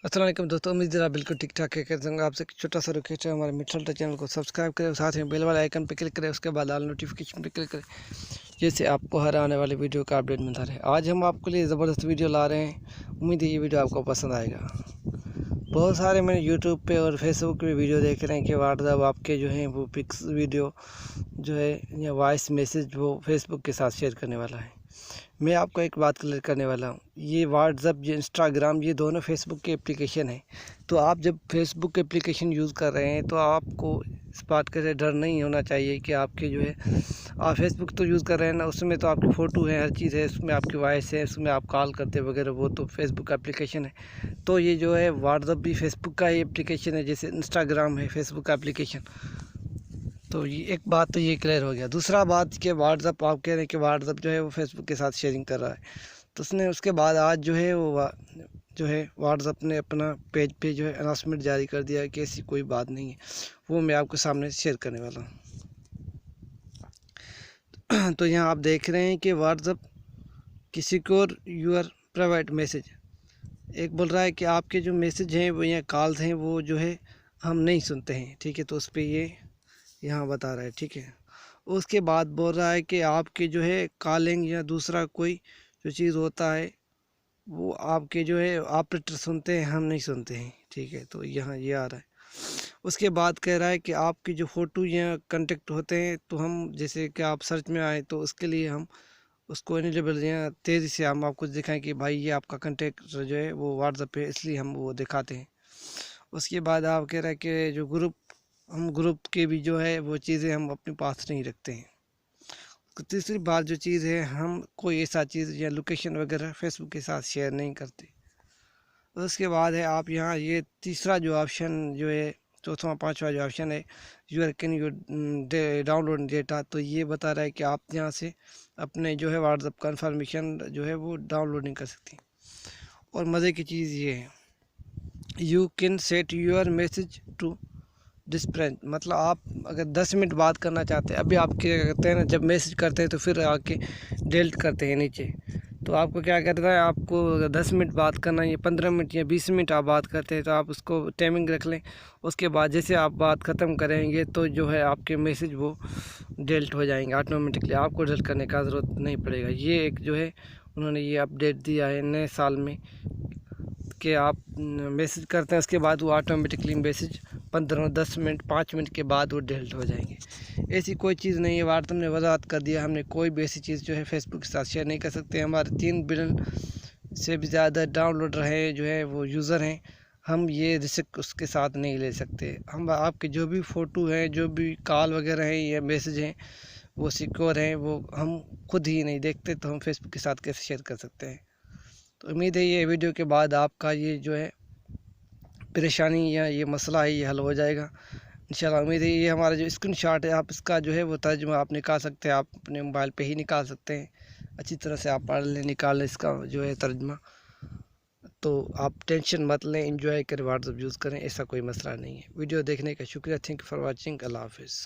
अस्सलाम वालेकुम दोस्तों, उम्मीद है आप बिल्कुल ठीक ठाक है। कहते हैं आपसे एक छोटा सा रिक्वेस्ट है, हमारे मिठल चैनल को सब्सक्राइब करें, साथ में बेल वाले आइकन पर क्लिक करें, उसके बाद ऑल नोटिफिकेशन पर क्लिक करें, जिससे आपको हर आने वाली वीडियो का अपडेट मिलता रहे। आज हम आपके लिए ज़बरदस्त वीडियो ला रहे हैं, उम्मीद है ये वीडियो आपको पसंद आएगा। बहुत सारे मैंने यूट्यूब पे और फेसबुक पे वीडियो देख रहे हैं कि व्हाट्सएप आपके जो है वो पिक्स वीडियो जो है या वॉइस मैसेज वो फेसबुक के साथ शेयर करने वाला है। मैं आपको एक बात क्लियर करने वाला हूँ, ये व्हाट्सएप ये इंस्टाग्राम ये दोनों फेसबुक के एप्लीकेशन हैं। तो आप जब फेसबुक एप्लीकेशन यूज़ कर रहे हैं तो आपको इस बात का डर नहीं होना चाहिए कि आपके जो है आप फेसबुक तो यूज़ कर रहे हैं ना, उसमें तो आपकी फ़ोटो है, हर चीज़ है, उसमें आपकी वॉइस है, उसमें आप कॉल करते वगैरह, वो तो फेसबुक का एप्लीकेशन है। तो ये जो है व्हाट्सएप भी फेसबुक का ही एप्लीकेशन है, जैसे इंस्टाग्राम है फेसबुक का एप्लीकेशन। तो ये एक बात तो ये क्लियर हो गया। दूसरा बात कि व्हाट्सएप आप कह रहे हैं कि व्हाट्सएप जो है वो फेसबुक के साथ शेयरिंग कर रहा है, तो उसने उसके बाद आज जो है वो जो है व्हाट्सएप ने अपना पेज पे जो है अनाउंसमेंट जारी कर दिया है कि ऐसी कोई बात नहीं है। वो मैं आपके सामने शेयर करने वाला हूँ। तो यहाँ आप देख रहे हैं कि व्हाट्सएप की सिक्योर यूर प्राइवेट मैसेज, एक बोल रहा है कि आपके जो मैसेज हैं वो या कॉल्स हैं वो जो है हम नहीं सुनते हैं, ठीक है। तो उस पर ये यहाँ बता रहा है, ठीक है। उसके बाद बोल रहा है कि आपके जो है कॉलिंग या दूसरा कोई जो चीज़ होता है वो आपके जो है ऑपरेटर सुनते हैं, हम नहीं सुनते हैं, ठीक है। तो यहाँ ये आ रहा है। उसके बाद कह रहा है कि आपकी जो फ़ोटो या कांटेक्ट होते हैं तो हम जैसे कि आप सर्च में आए तो उसके लिए हम उसको इनेबल या तेज़ी से हम आपको दिखाएं कि भाई ये आपका कांटेक्ट जो है वो व्हाट्सएप पे, इसलिए हम वो दिखाते हैं। उसके बाद आप कह रहे हैं कि जो ग्रुप हम ग्रुप के भी जो है वो चीज़ें हम अपने पास नहीं रखते हैं। तीसरी बात जो चीज़ है, हम कोई ऐसा चीज़ या लोकेशन वगैरह फेसबुक के साथ शेयर नहीं करते। उसके बाद है आप यहाँ ये तीसरा जो ऑप्शन जो है, चौथा पांचवा जो ऑप्शन है, your can you download data, तो ये बता रहा है कि आप यहाँ से अपने जो है व्हाट्सएप का इन्फॉर्मेशन जो है वो डाउनलोडिंग कर सकती। और मज़े की चीज़ ये है, you can set your message to disappearing, मतलब आप अगर 10 मिनट बात करना चाहते हैं, अभी आप क्या करते हैं ना, जब मैसेज करते हैं तो फिर आके डिलीट करते हैं नीचे, तो आपको क्या करना है, आपको अगर 10 मिनट बात करना है या 15 मिनट या 20 मिनट आप बात करते हैं तो आप उसको टाइमिंग रख लें। उसके बाद जैसे आप बात ख़त्म करेंगे तो जो है आपके मैसेज वो डिलीट हो जाएंगे ऑटोमेटिकली, आपको डिलीट करने का ज़रूरत नहीं पड़ेगा। ये एक जो है उन्होंने ये अपडेट दिया है नए साल में कि आप मैसेज करते हैं उसके बाद वो ऑटोमेटिकली मैसेज 15-10 मिनट 5 मिनट के बाद वो डिलीट हो जाएंगे। ऐसी कोई चीज़ नहीं है, व्हाट्सएप ने वजाहत कर दिया, हमने कोई भी ऐसी चीज़ जो है फेसबुक के साथ शेयर नहीं कर सकते। हमारे 3 बिलियन से भी ज़्यादा डाउनलोड रहे जो है वो यूज़र हैं, हम ये रिस्क उसके साथ नहीं ले सकते। हम आपके जो भी फ़ोटो हैं, जो भी कॉल वगैरह हैं या मैसेज हैं वो सिक्योर हैं, वो हम खुद ही नहीं देखते, तो हम फेसबुक के साथ कैसे शेयर कर सकते हैं। तो उम्मीद है ये वीडियो के बाद आपका ये जो है परेशानी या ये मसला है ये हल हो जाएगा इंशाल्लाह। उम्मीद है ये हमारा जो स्क्रीनशॉट है आप इसका जो है वो तर्जुमा आप निकाल सकते हैं, आप अपने मोबाइल पे ही निकाल सकते हैं, अच्छी तरह से आप पढ़ लें, निकाल लें इसका जो है तर्जुमा। तो आप टेंशन मत लें, एंजॉय करें, व्हाट्सएप यूज़ करें, ऐसा कोई मसला नहीं है। वीडियो देखने का शुक्रिया, थैंक यू फॉर वॉचिंग, अल्लाह हाफिज़।